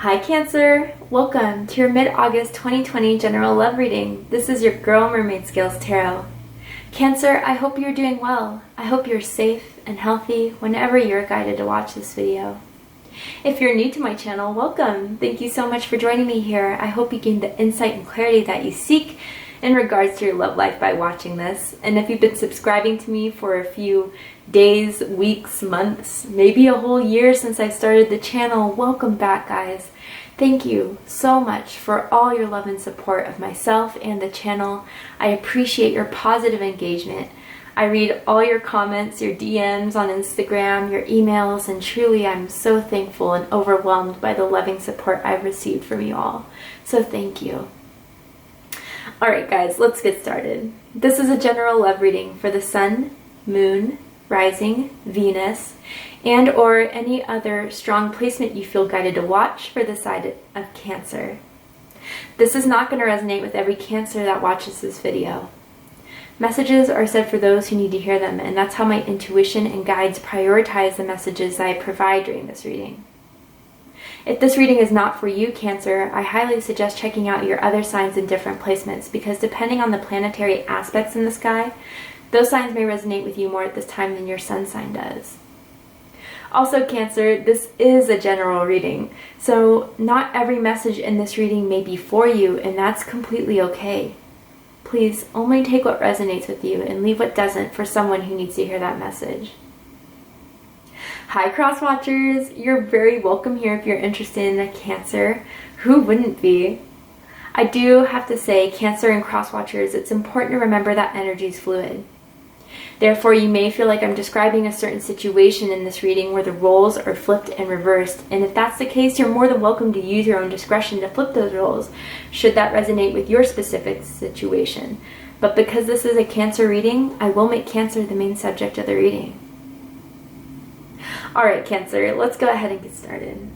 Hi Cancer! Welcome to your mid-August 2020 general love reading. This is your girl Mermaid Scales Tarot. Cancer, I hope you're doing well. I hope you're safe and healthy whenever you're guided to watch this video. If you're new to my channel, welcome. Thank you so much for joining me here. I hope you gain the insight and clarity that you seek in regards to your love life by watching this. And if you've been subscribing to me for a few days, weeks, months, maybe a whole year since I started the channel, welcome back, guys. Thank you so much for all your love and support of myself and the channel. I appreciate your positive engagement. I read all your comments, your DMs on Instagram, your emails, and truly I'm so thankful and overwhelmed by the loving support I've received from you all. So thank you. Alright guys, let's get started. This is a general love reading for the Sun, Moon, Rising, Venus, and or any other strong placement you feel guided to watch for the side of Cancer. This is not going to resonate with every Cancer that watches this video. Messages are said for those who need to hear them, and that's how my intuition and guides prioritize the messages I provide during this reading. If this reading is not for you, Cancer, I highly suggest checking out your other signs in different placements, because depending on the planetary aspects in the sky, those signs may resonate with you more at this time than your sun sign does. Also, Cancer, this is a general reading, so not every message in this reading may be for you, and that's completely okay. Please only take what resonates with you and leave what doesn't for someone who needs to hear that message. Hi cross watchers, you're very welcome here if you're interested in a Cancer. Who wouldn't be? I do have to say, Cancer and cross watchers, it's important to remember that energy is fluid. Therefore, you may feel like I'm describing a certain situation in this reading where the roles are flipped and reversed, and if that's the case, you're more than welcome to use your own discretion to flip those roles, should that resonate with your specific situation. But because this is a Cancer reading, I will make Cancer the main subject of the reading. Alright Cancer, let's go ahead and get started.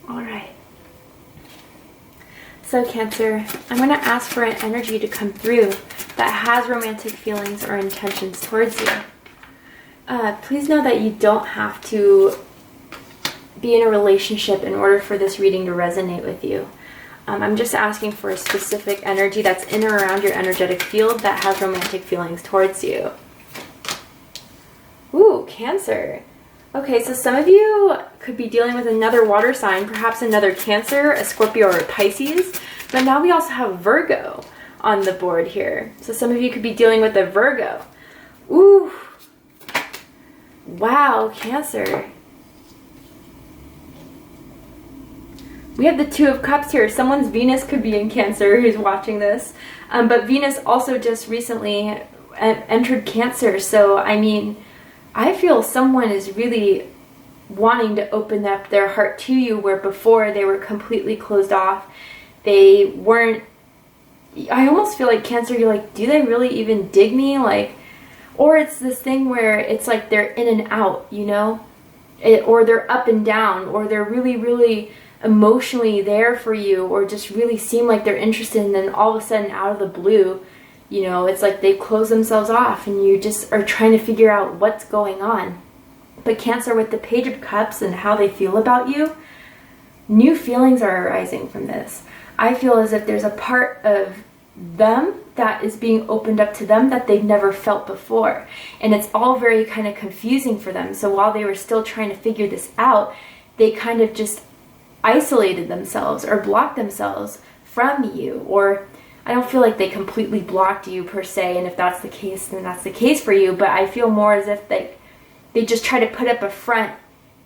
Alright. So Cancer, I'm going to ask for an energy to come through that has romantic feelings or intentions towards you. Please know that you don't have to be in a relationship in order for this reading to resonate with you. I'm just asking for a specific energy that's in or around your energetic field that has romantic feelings towards you. Ooh, Cancer. Okay, so some of you could be dealing with another water sign, perhaps another Cancer, a Scorpio, or a Pisces. But now we also have Virgo on the board here. So some of you could be dealing with a Virgo. Ooh. Wow, Cancer. We have the Two of Cups here. Someone's Venus could be in Cancer who's watching this. But Venus also just recently entered Cancer. So, I mean, I feel someone is really wanting to open up their heart to you, where before they were completely closed off. They weren't, I almost feel like Cancer, you're like, do they really even dig me? Like, or it's this thing where it's like they're in and out, you know? Or they're up and down, or they're really, really emotionally there for you, or just really seem like they're interested, and then all of a sudden out of the blue, you know, it's like they close themselves off and you just are trying to figure out what's going on. But Cancer, with the Page of Cups and how they feel about you, new feelings are arising from this. I feel as if there's a part of them that is being opened up to them that they've never felt before. And it's all very kind of confusing for them. So while they were still trying to figure this out, they kind of just isolated themselves or blocked themselves from you, or I don't feel like they completely blocked you per se, and if that's the case, then that's the case for you, but I feel more as if they just try to put up a front,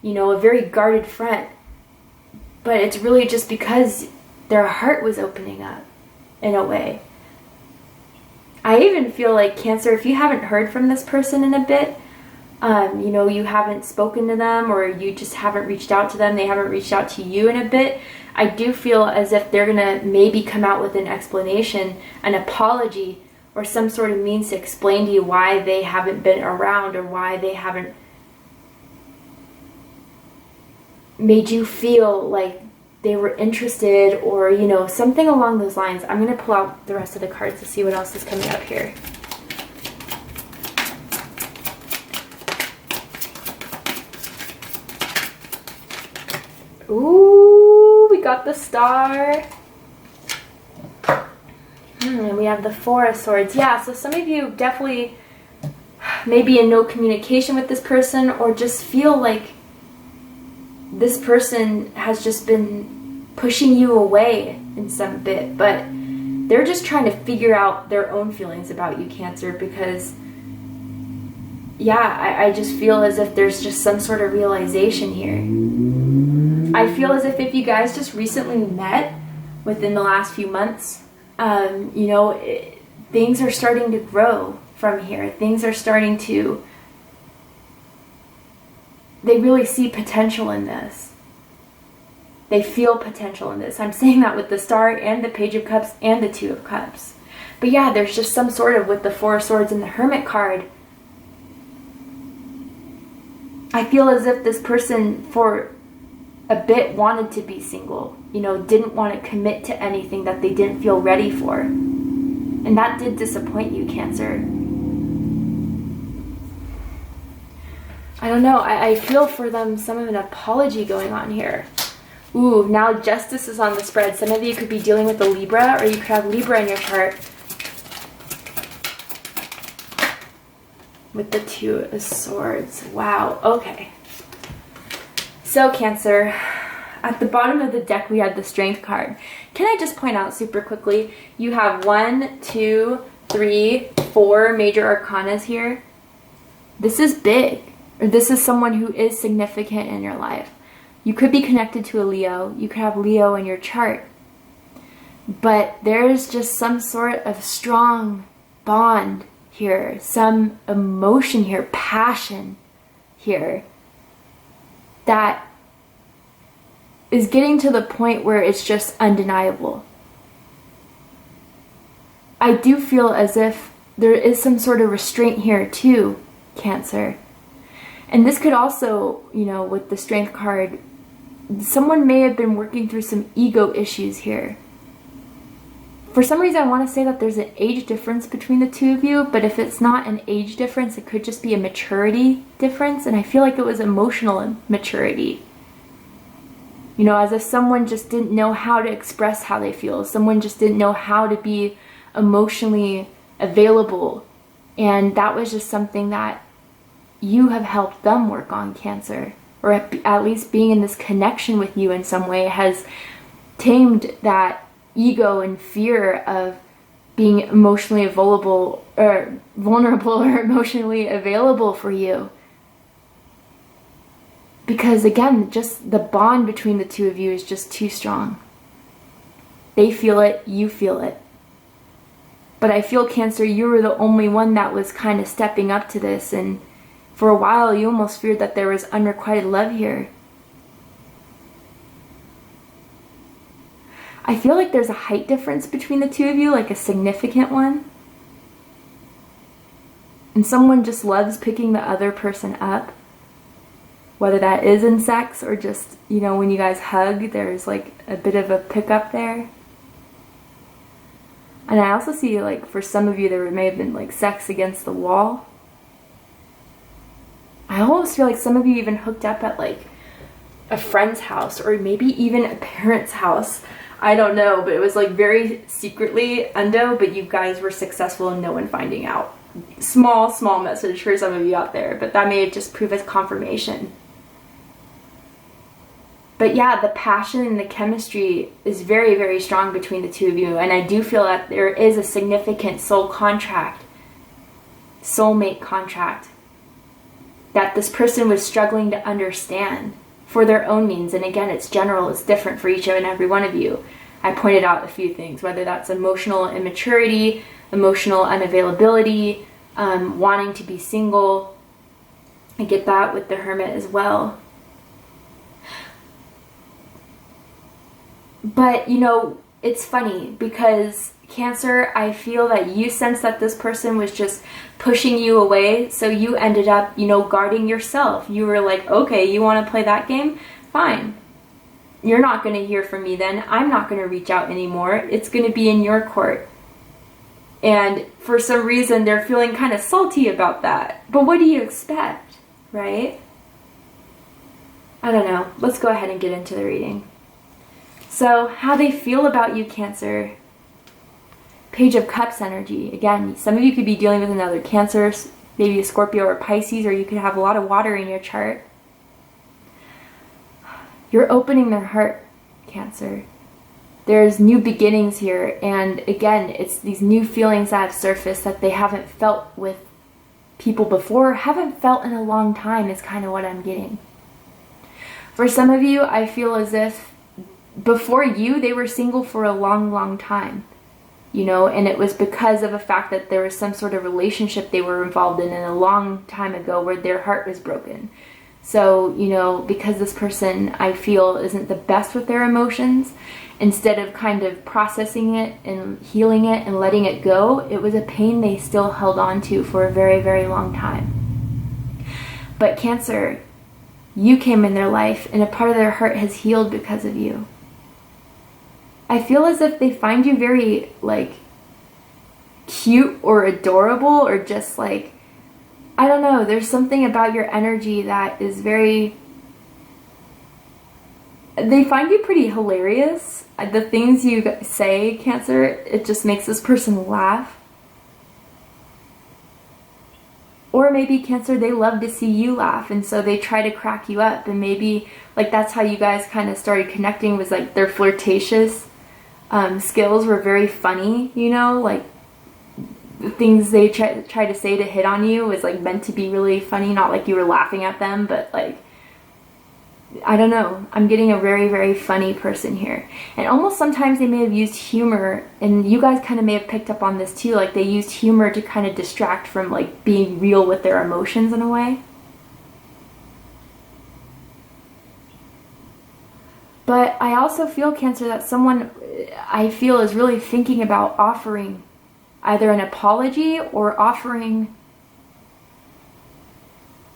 you know, a very guarded front, but it's really just because their heart was opening up in a way. I even feel like, Cancer, if you haven't heard from this person in a bit, you know, you haven't spoken to them, or you just haven't reached out to them, they haven't reached out to you in a bit, I do feel as if they're gonna maybe come out with an explanation, an apology, or some sort of means to explain to you why they haven't been around, or why they haven't made you feel like they were interested, or, you know, something along those lines. I'm going to pull out the rest of the cards to see what else is coming up here. Ooh, we got the Star. And we have the Four of Swords. Yeah, so some of you definitely maybe in no communication with this person, or just feel like this person has just been pushing you away in some bit, but they're just trying to figure out their own feelings about you, Cancer, because yeah, I just feel as if there's just some sort of realization here. I feel as if you guys just recently met within the last few months, you know, things are starting to grow from here. Things are starting to, they really see potential in this. They feel potential in this. I'm saying that with the Star and the Page of Cups and the Two of Cups. But yeah, there's just some sort of, with the Four of Swords and the Hermit card, I feel as if this person for a bit wanted to be single, you know, didn't want to commit to anything that they didn't feel ready for. And that did disappoint you, Cancer. I don't know, I feel for them some of an apology going on here. Ooh, now Justice is on the spread. Some of you could be dealing with a Libra, or you could have Libra in your chart. With the Two of Swords. Wow, okay. So Cancer, at the bottom of the deck we had the Strength card. Can I just point out super quickly, you have 1, 2, 3, 4 major arcanas here. This is big. Or this is someone who is significant in your life. You could be connected to a Leo. You could have Leo in your chart. But there's just some sort of strong bond here. Some emotion here. Passion here. That is getting to the point where it's just undeniable. I do feel as if there is some sort of restraint here too, Cancer. And this could also, you know, with the Strength card, someone may have been working through some ego issues here. For some reason, I want to say that there's an age difference between the two of you, but if it's not an age difference, it could just be a maturity difference, and I feel like it was emotional maturity. You know, as if someone just didn't know how to express how they feel. Someone just didn't know how to be emotionally available, and that was just something that you have helped them work on, Cancer, or at least being in this connection with you in some way has tamed that ego and fear of being emotionally vulnerable or emotionally available for you. Because again, just the bond between the two of you is just too strong. They feel it, you feel it. But I feel, Cancer, you were the only one that was kind of stepping up to this, and for a while, you almost feared that there was unrequited love here. I feel like there's a height difference between the two of you, like a significant one. And someone just loves picking the other person up. Whether that is in sex or just, you know, when you guys hug, there's like a bit of a pickup there. And I also see, like, for some of you, there may have been like sex against the wall. I almost feel like some of you even hooked up at like a friend's house, or maybe even a parent's house. I don't know, but it was like very secretly undo, but you guys were successful in no one finding out. Small message for some of you out there, but that may just prove as confirmation. But yeah, the passion and the chemistry is very, very strong between the two of you, and I do feel that there is a significant soul contract, soulmate contract, that this person was struggling to understand for their own means. And again, it's general, it's different for each and every one of you. I pointed out a few things, whether that's emotional immaturity, emotional unavailability, wanting to be single. I get that with the Hermit as well. But, you know, it's funny because Cancer, I feel that you sense that this person was just pushing you away, so you ended up, you know, guarding yourself. You were like, okay, you want to play that game? Fine. You're not going to hear from me then. I'm not going to reach out anymore. It's going to be in your court. And for some reason, they're feeling kind of salty about that. But what do you expect, right? I don't know. Let's go ahead and get into the reading. So, how they feel about you, Cancer. Page of Cups energy. Again, some of you could be dealing with another Cancer, maybe a Scorpio or Pisces, or you could have a lot of water in your chart. You're opening their heart, Cancer. There's new beginnings here, and again, it's these new feelings that have surfaced that they haven't felt with people before, haven't felt in a long time is kind of what I'm getting. For some of you, I feel as if before you, they were single for a long, long time. You know, and it was because of the fact that there was some sort of relationship they were involved in a long time ago where their heart was broken. So, you know, because this person, I feel, isn't the best with their emotions, instead of kind of processing it and healing it and letting it go, it was a pain they still held on to for a very, very long time. But Cancer, you came in their life and a part of their heart has healed because of you. I feel as if they find you very, like, cute or adorable, or just, like, I don't know, there's something about your energy that is very, they find you pretty hilarious. The things you say, Cancer, it just makes this person laugh. Or maybe, Cancer, they love to see you laugh, and so they try to crack you up, and maybe, like, that's how you guys kind of started connecting, was, like, their flirtatious skills were very funny, you know, like the things they try to say to hit on you was like meant to be really funny, not like you were laughing at them, but like, I don't know, I'm getting a very, very funny person here. And almost sometimes they may have used humor, and you guys kind of may have picked up on this too, like they used humor to kind of distract from like being real with their emotions in a way. But I also feel, Cancer, that someone I feel is really thinking about offering either an apology or offering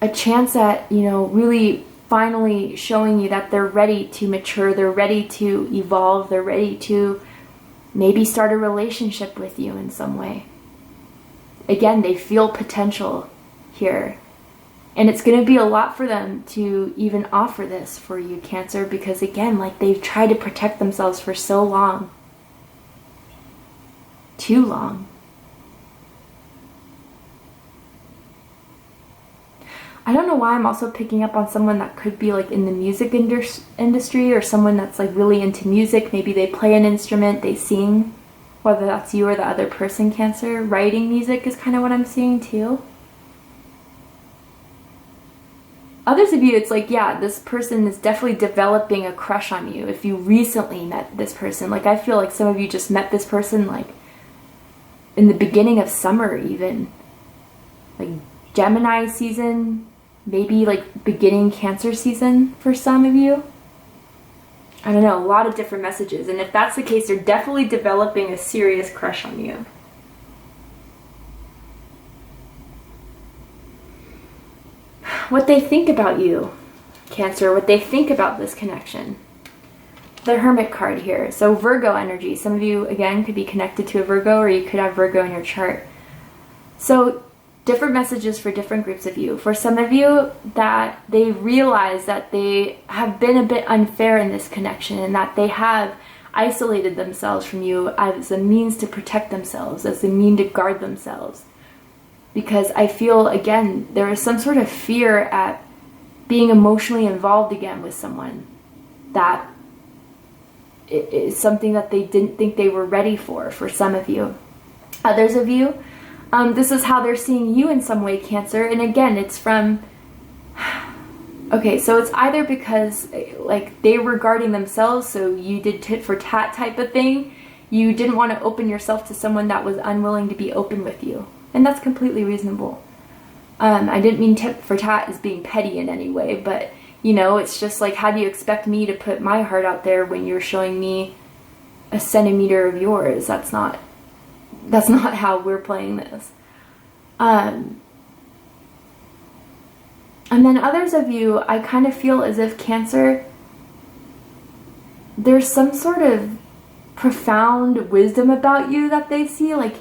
a chance at, you know, really finally showing you that they're ready to mature, they're ready to evolve, they're ready to maybe start a relationship with you in some way. Again, they feel potential here. And it's going to be a lot for them to even offer this for you, Cancer, because again, like they've tried to protect themselves for so long. Too long. I don't know why I'm also picking up on someone that could be like in the music industry, or someone that's like really into music. Maybe they play an instrument, they sing, whether that's you or the other person, Cancer. Writing music is kind of what I'm seeing too. Others of you, it's like, yeah, this person is definitely developing a crush on you. If you recently met this person, like I feel like some of you just met this person like in the beginning of summer even. Like Gemini season, maybe like beginning Cancer season for some of you. I don't know, a lot of different messages. And if that's the case, they're definitely developing a serious crush on you. What they think about you, Cancer, what they think about this connection. The Hermit card here. So Virgo energy. Some of you, again, could be connected to a Virgo, or you could have Virgo in your chart. So different messages for different groups of you. For some of you, that they realize that they have been a bit unfair in this connection, and that they have isolated themselves from you as a means to protect themselves, as a mean to guard themselves. Because I feel, again, there is some sort of fear at being emotionally involved again with someone. That is something that they didn't think they were ready for some of you. Others of you, this is how they're seeing you in some way, Cancer. And again, it's from, okay, so it's either because like they were guarding themselves, so you did tit for tat type of thing, You didn't want to open yourself to someone that was unwilling to be open with you. And that's completely reasonable. I didn't mean tit for tat as being petty in any way, but, you know, it's just like, how do you expect me to put my heart out there when you're showing me a centimeter of yours? That's not how we're playing this. And then others of you, I kind of feel as if Cancer, there's some sort of profound wisdom about you that they see. Like,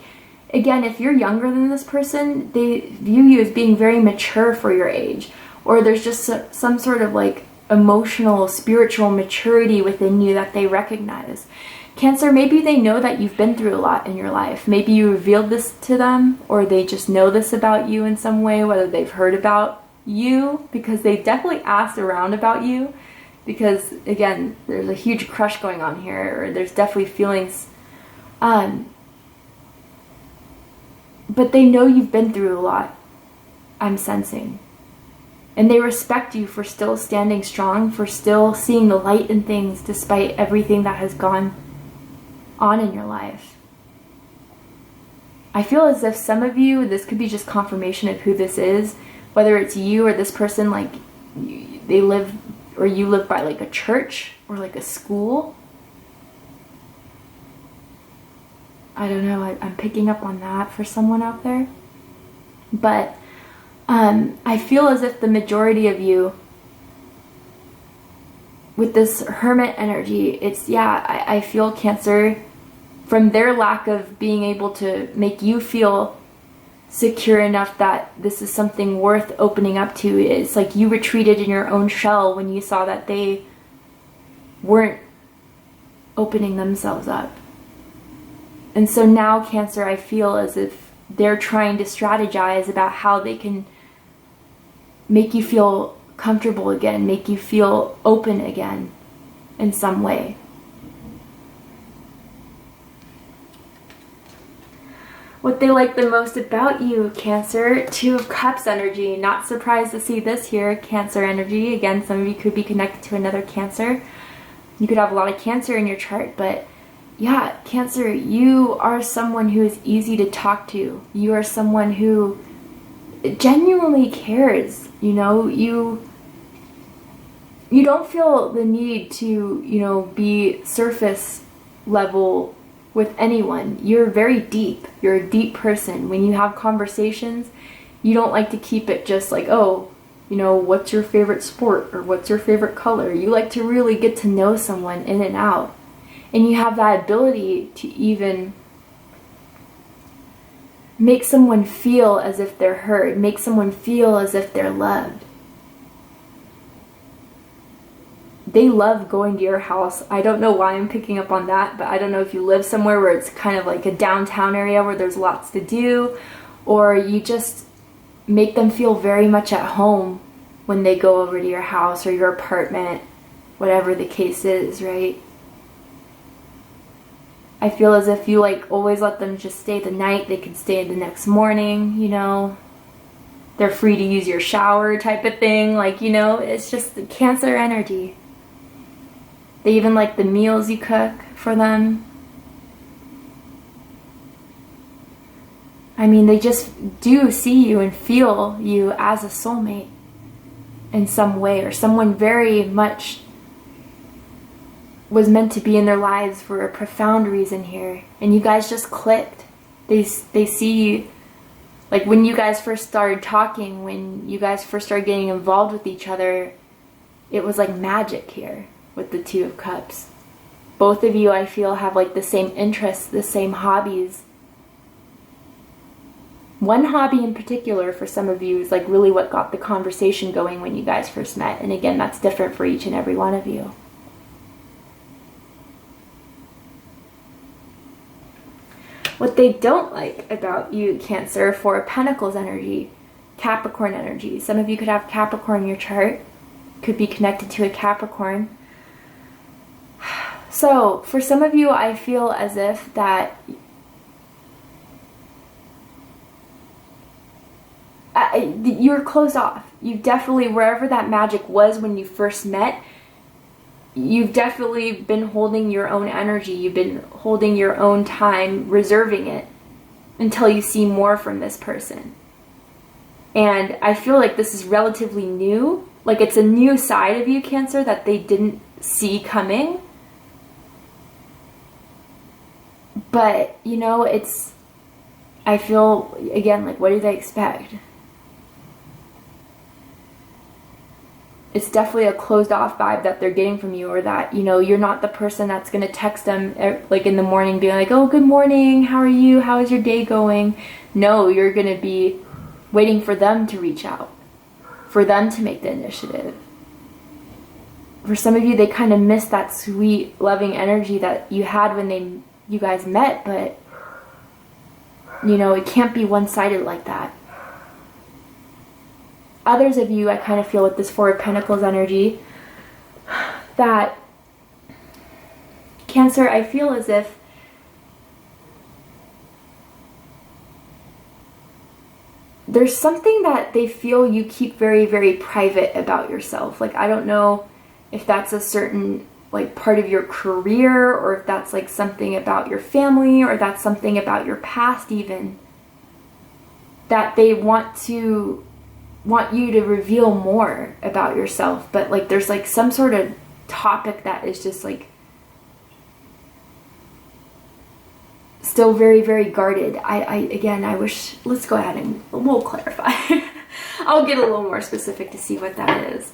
again, if you're younger than this person, they view you as being very mature for your age. Or there's just some sort of like emotional, spiritual maturity within you that they recognize. Cancer, maybe they know that you've been through a lot in your life. Maybe you revealed this to them, or they just know this about you in some way, whether they've heard about you, because they definitely asked around about you. Because, again, there's a huge crush going on here, or there's definitely feelings. But they know you've been through a lot, I'm sensing. And they respect you for still standing strong, for still seeing the light in things despite everything that has gone on in your life. I feel as if some of you, this could be just confirmation of who this is, whether it's you or this person, like they live, or you live by like a church or like a school. I don't know, I'm picking up on that for someone out there. But I feel as if the majority of you, with this Hermit energy, it's, yeah, I feel Cancer, from their lack of being able to make you feel secure enough that this is something worth opening up to. It's like you retreated in your own shell when you saw that they weren't opening themselves up. And so now, Cancer, I feel as if they're trying to strategize about how they can make you feel comfortable again, make you feel open again in some way. What they like the most about you, Cancer, Two of Cups energy. Not surprised to see this here, Cancer energy. Again, some of you could be connected to another Cancer. You could have a lot of Cancer in your chart, but yeah, Cancer, you are someone who is easy to talk to. You are someone who genuinely cares. You know, you don't feel the need to, you know, be surface level with anyone. You're very deep. You're a deep person. When you have conversations, you don't like to keep it just like, oh, you know, what's your favorite sport or what's your favorite color? You like to really get to know someone in and out. And you have that ability to even make someone feel as if they're heard, make someone feel as if they're loved. They love going to your house. I don't know why I'm picking up on that, but I don't know if you live somewhere where it's kind of like a downtown area where there's lots to do, or you just make them feel very much at home when they go over to your house or your apartment, whatever the case is, right? I feel as if you like always let them just stay the night. They can stay the next morning, you know. They're free to use your shower type of thing. Like, you know, it's just the Cancer energy. They even like the meals you cook for them. I mean, they just do see you and feel you as a soulmate in some way, or someone very much was meant to be in their lives for a profound reason here. And you guys just clicked. They see, like when you guys first started talking, when you guys first started getting involved with each other, it was like magic here with the Two of Cups. Both of you, I feel, have like the same interests, the same hobbies. One hobby in particular for some of you is like really what got the conversation going when you guys first met. And again, that's different for each and every one of you. What they don't like about you, Cancer, Four of Pentacles energy, Capricorn energy. Some of you could have Capricorn in your chart, could be connected to a Capricorn. So for some of you, I feel as if that you're closed off. You definitely, wherever that magic was when you first met, you've definitely been holding your own energy. You've been holding your own time, reserving it until you see more from this person. And I feel like this is relatively new. Like it's a new side of you, Cancer, that they didn't see coming. But, you know, I feel, again, like, what do they expect? It's definitely a closed off vibe that they're getting from you, or that, you know, you're not the person that's going to text them like in the morning being like, oh, good morning, how are you, how is your day going? No, you're going to be waiting for them to reach out, for them to make the initiative. For some of you, they kind of miss that sweet, loving energy that you had when you guys met, but, you know, it can't be one-sided like that. Others of you, I kind of feel with this Four of Pentacles energy, that Cancer, I feel as if there's something that they feel you keep very, very private about yourself. Like, I don't know if that's a certain, like, part of your career, or if that's, like, something about your family, or that's something about your past even, that they want you to reveal more about yourself. But, like, there's, like, some sort of topic that is just, like, still very, very guarded. I wish, let's go ahead and we'll clarify. I'll get a little more specific to see what that is.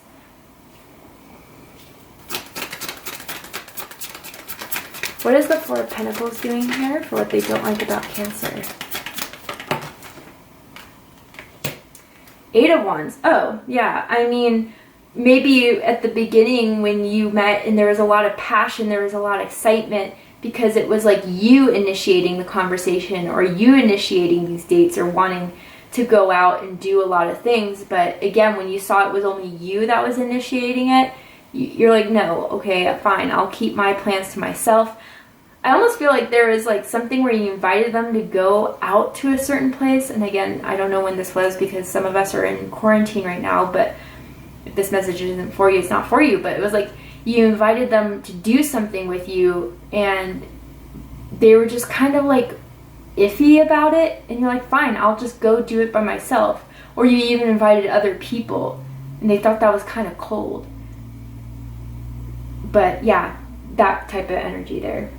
What is the Four of Pentacles doing here for what they don't like about Cancer? Eight of Wands. Oh, yeah. I mean, maybe at the beginning when you met and there was a lot of passion, there was a lot of excitement, because it was like you initiating the conversation, or you initiating these dates, or wanting to go out and do a lot of things. But again, when you saw it was only you that was initiating it, you're like, no, okay, fine, I'll keep my plans to myself. I almost feel like there was like something where you invited them to go out to a certain place. And again, I don't know when this was, because some of us are in quarantine right now, but if this message isn't for you, it's not for you. But it was like you invited them to do something with you, and they were just kind of like iffy about it. And you're like, fine, I'll just go do it by myself. Or you even invited other people, and they thought that was kind of cold. But yeah, that type of energy there.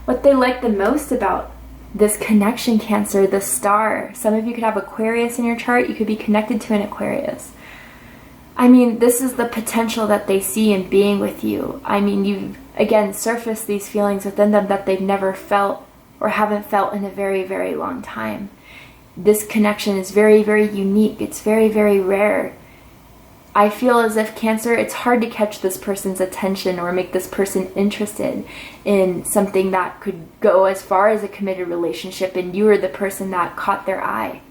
What they like the most about this connection, Cancer, the star. Some of you could have Aquarius in your chart. You could be connected to an Aquarius. I mean, this is the potential that they see in being with you. I mean, you've, again, surfaced these feelings within them that they've never felt or haven't felt in a very, very long time. This connection is very, very unique. It's very, very rare. I feel as if, Cancer, it's hard to catch this person's attention or make this person interested in something that could go as far as a committed relationship, and you are the person that caught their eye.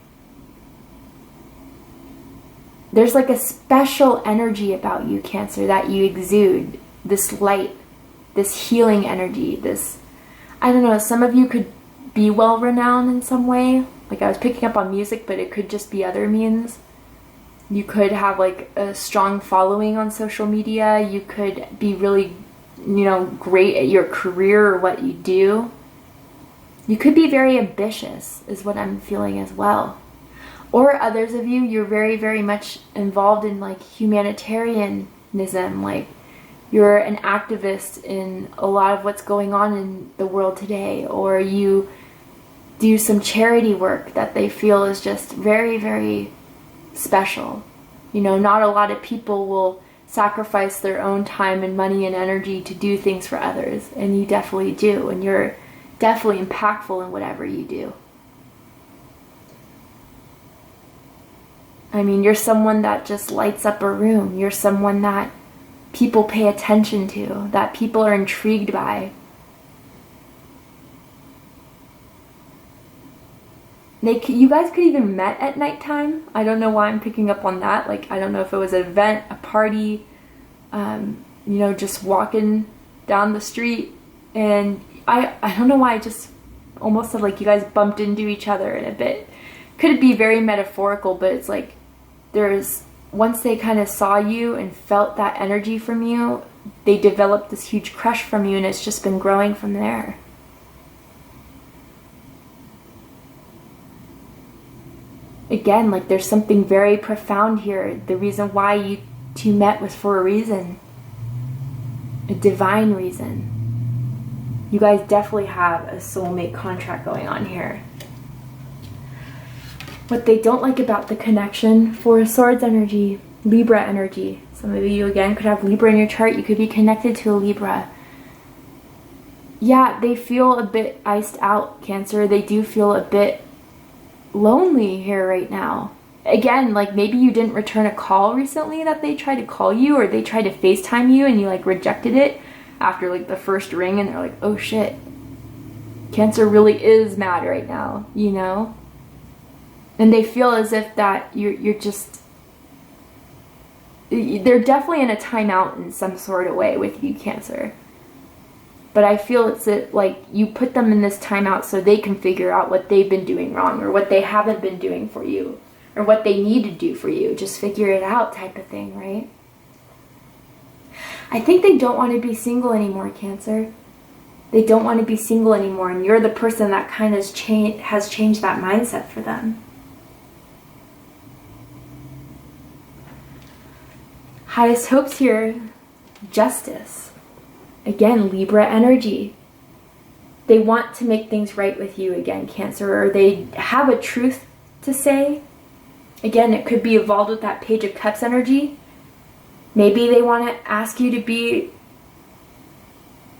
There's like a special energy about you, Cancer, that you exude. This light, this healing energy, this, I don't know, some of you could be well renowned in some way. Like, I was picking up on music, but it could just be other means. You could have like a strong following on social media. You could be really, you know, great at your career or what you do. You could be very ambitious, is what I'm feeling as well. Or others of you, you're very, very much involved in like humanitarianism. Like, you're an activist in a lot of what's going on in the world today. Or you do some charity work that they feel is just very, very special. You know, not a lot of people will sacrifice their own time and money and energy to do things for others, and you definitely do, and you're definitely impactful in whatever you do. I mean, you're someone that just lights up a room. You're someone that people pay attention to, that people are intrigued by. You guys could even met at nighttime. I don't know why I'm picking up on that. Like, I don't know if it was an event, a party, you know, just walking down the street. And I don't know why I just almost said like you guys bumped into each other in a bit. Could be very metaphorical, but it's like there's once they kind of saw you and felt that energy from you, they developed this huge crush from you, and it's just been growing from there. Again, like there's something very profound here. The reason why you two met was for a reason. A divine reason. You guys definitely have a soulmate contract going on here. What they don't like about the connection, Four of Swords energy, Libra energy. Some of you, again, could have Libra in your chart. You could be connected to a Libra. Yeah, they feel a bit iced out, Cancer. They do feel a bit lonely here right now. Again, like maybe you didn't return a call recently that they tried to call you, or they tried to FaceTime you and you like rejected it after like the first ring, and they're like, oh shit, Cancer really is mad right now, you know? And they feel as if that you're just, they're definitely in a timeout in some sort of way with you, Cancer. But I feel it's like you put them in this timeout so they can figure out what they've been doing wrong, or what they haven't been doing for you, or what they need to do for you. Just figure it out type of thing, right? I think they don't want to be single anymore, Cancer. They don't want to be single anymore, and you're the person that kind of has changed that mindset for them. Highest hopes here, Justice. Again, Libra energy. They want to make things right with you again, Cancer, or they have a truth to say. Again, it could be involved with that Page of Cups energy. Maybe they want to ask you to be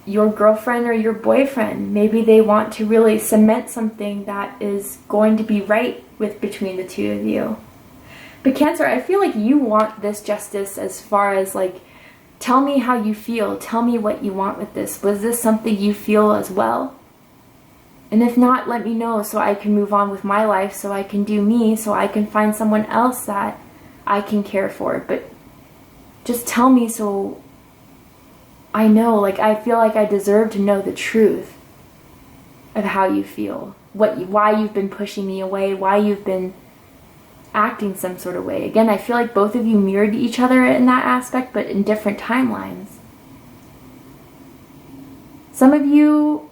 your girlfriend or your boyfriend. Maybe they want to really cement something that is going to be right between the two of you. But Cancer, I feel like you want this justice as far as like, tell me how you feel. Tell me what you want with this. Was this something you feel as well? And if not, let me know so I can move on with my life, so I can do me, so I can find someone else that I can care for. But just tell me so I know, like I feel like I deserve to know the truth of how you feel. Why you've been pushing me away, why you've been acting some sort of way. Again, I feel like both of you mirrored each other in that aspect, but in different timelines. Some of you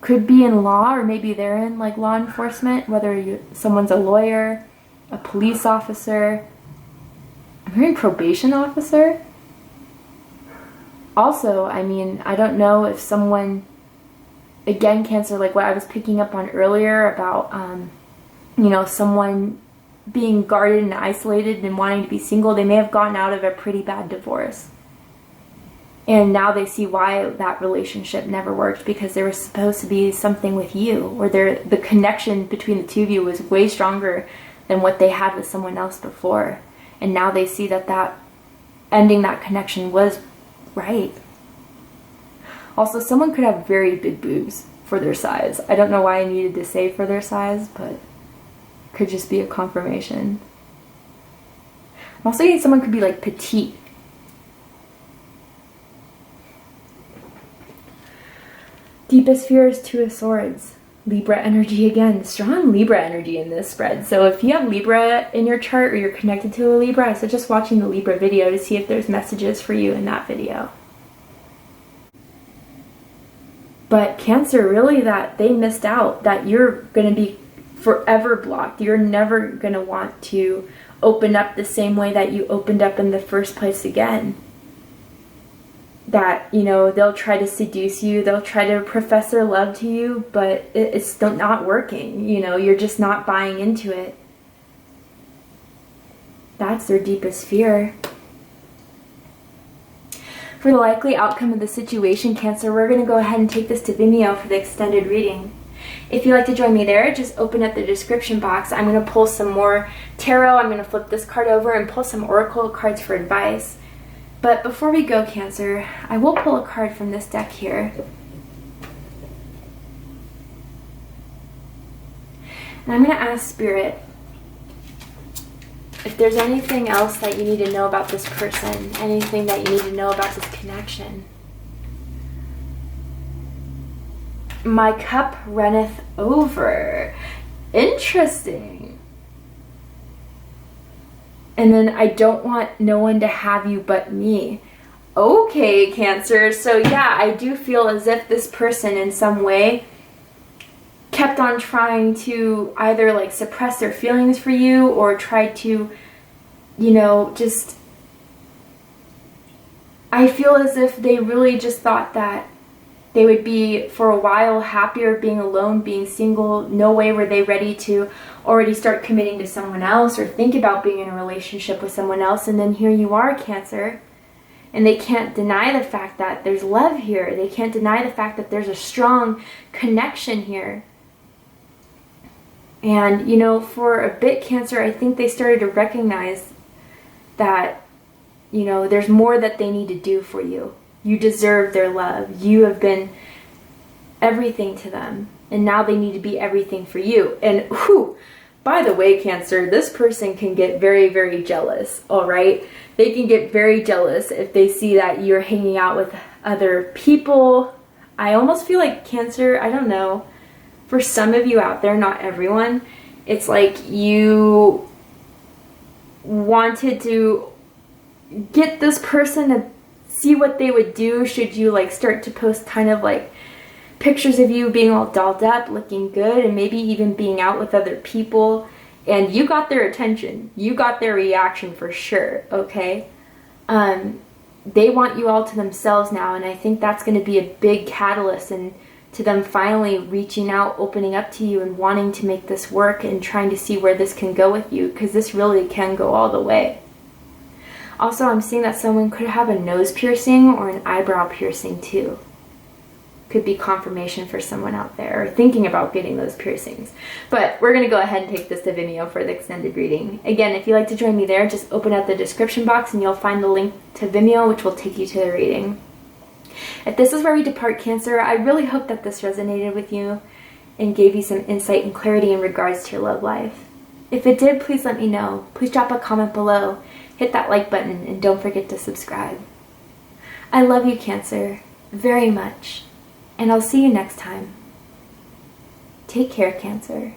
could be in law, or maybe they're in like law enforcement, whether someone's a lawyer, a police officer. I'm hearing probation officer. Also, I mean, I don't know if someone, again, Cancer, like what I was picking up on earlier about, you know, someone being guarded and isolated and wanting to be single. They may have gotten out of a pretty bad divorce. And now they see why that relationship never worked, because there was supposed to be something with you, or the connection between the two of you was way stronger than what they had with someone else before. And now they see that ending that connection was right. Also, someone could have very big boobs for their size. I don't know why I needed to say for their size, but could just be a confirmation. I'm also getting someone could be like petite. Deepest fear is Two of Swords. Libra energy again. Strong Libra energy in this spread. So if you have Libra in your chart, or you're connected to a Libra, I suggest watching the Libra video to see if there's messages for you in that video. But Cancer, really, that they missed out, that you're going to be forever blocked. You're never going to want to open up the same way that you opened up in the first place again. That, you know, they'll try to seduce you, they'll try to profess their love to you, but it's still not working. You know, you're just not buying into it. That's their deepest fear. For the likely outcome of the situation, Cancer, we're going to go ahead and take this to Vimeo for the extended reading. If you'd like to join me there, just open up the description box. I'm going to pull some more tarot. I'm going to flip this card over and pull some oracle cards for advice. But before we go, Cancer, I will pull a card from this deck here. And I'm going to ask Spirit if there's anything else that you need to know about this person, anything that you need to know about this connection. My cup runneth over. Interesting. And then I don't want no one to have you but me. Okay, Cancer. So yeah, I do feel as if this person in some way kept on trying to either like suppress their feelings for you or try to, you know, just, I feel as if they really just thought that they would be for a while happier being alone, being single. No way were they ready to already start committing to someone else or think about being in a relationship with someone else. And then here you are, Cancer. And they can't deny the fact that there's love here. They can't deny the fact that there's a strong connection here. And, you know, for a bit, Cancer, I think they started to recognize that, you know, there's more that they need to do for you. You deserve their love. You have been everything to them. And now they need to be everything for you. And, whew, by the way, Cancer, this person can get very, very jealous, all right? They can get very jealous if they see that you're hanging out with other people. I almost feel like, Cancer, I don't know, for some of you out there, not everyone, it's like you wanted to get this person to see what they would do should you like start to post kind of like pictures of you being all dolled up, looking good, and maybe even being out with other people. And you got their attention. You got their reaction for sure, okay? They want you all to themselves now, and I think that's going to be a big catalyst and to them finally reaching out, opening up to you, and wanting to make this work and trying to see where this can go with you, because this really can go all the way. Also, I'm seeing that someone could have a nose piercing or an eyebrow piercing too. Could be confirmation for someone out there or thinking about getting those piercings. But we're going to go ahead and take this to Vimeo for the extended reading. Again, if you'd like to join me there, just open up the description box and you'll find the link to Vimeo, which will take you to the reading. If this is where we depart, Cancer, I really hope that this resonated with you and gave you some insight and clarity in regards to your love life. If it did, please let me know. Please drop a comment below, hit that like button, and don't forget to subscribe. I love you, Cancer, very much. And I'll see you next time. Take care, Cancer.